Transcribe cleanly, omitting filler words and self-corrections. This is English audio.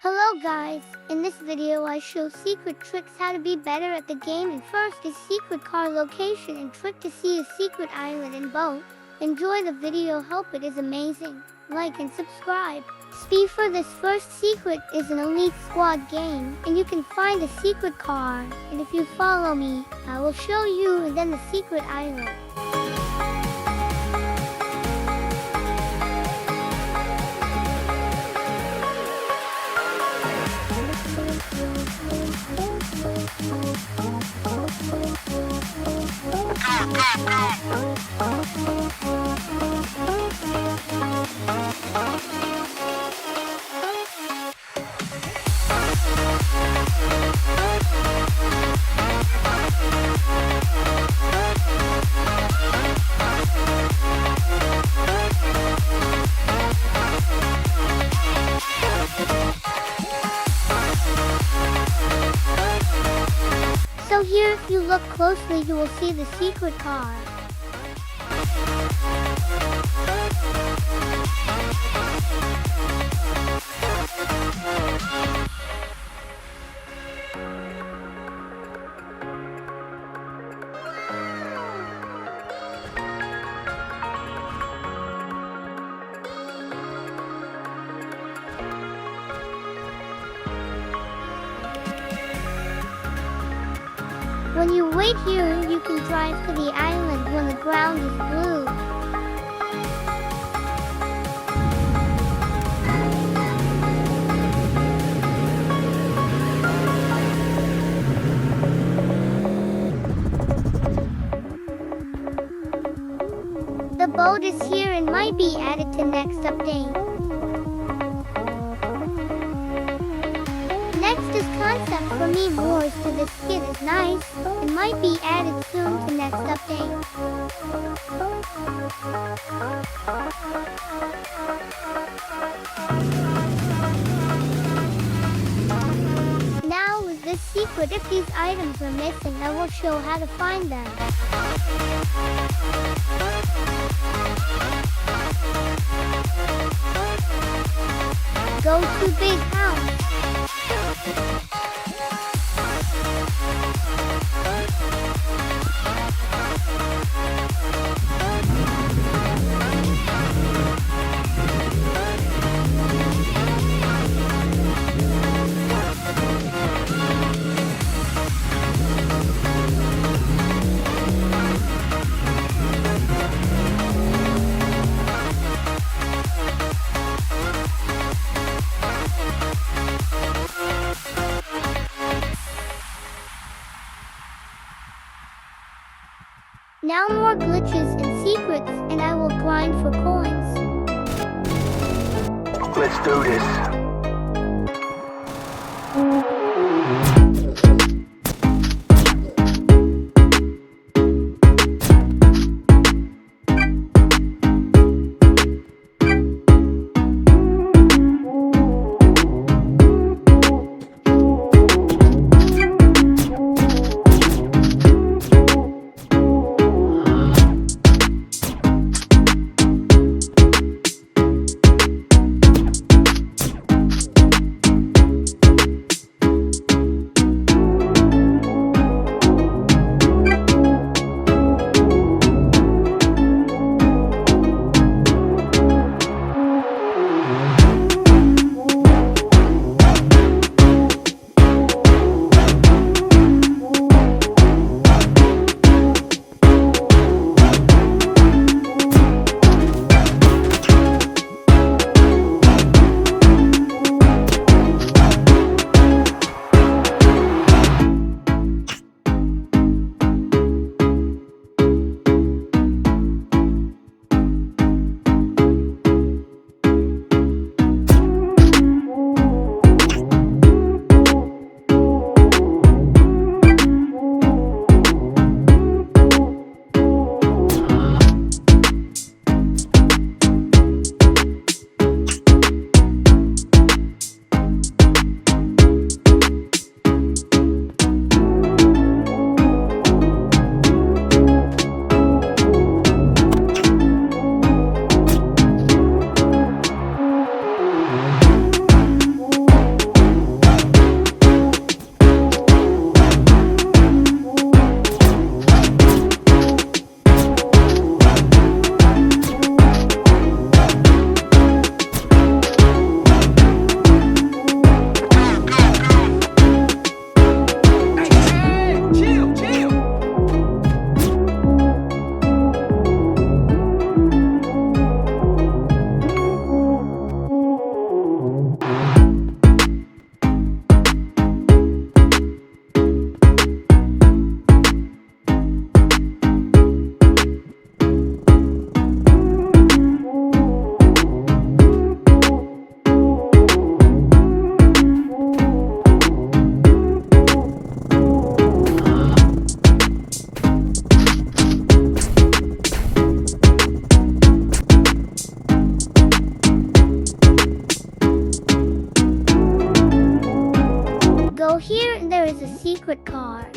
Hello guys, in this video I show secret tricks how to be better at the game, and first is secret car location and trick to see a secret island in boat. Enjoy the video, hope it is amazing. Like and subscribe. Speed for this first secret is an elite squad game and you can find a secret car, and if you follow me, I will show you and then the secret island. So here, if you look closely, you will see the secret car. When you wait here, you can drive to the island when the ground is blue. The boat is here and might be added to next update. Next is concept for me, wars to this skin is nice and might be added soon to next update. Now with this secret, if these items are missing, I will show how to find them. Go to big house. Now more glitches and secrets, and I will grind for coins. Let's do this. here and there is a secret car.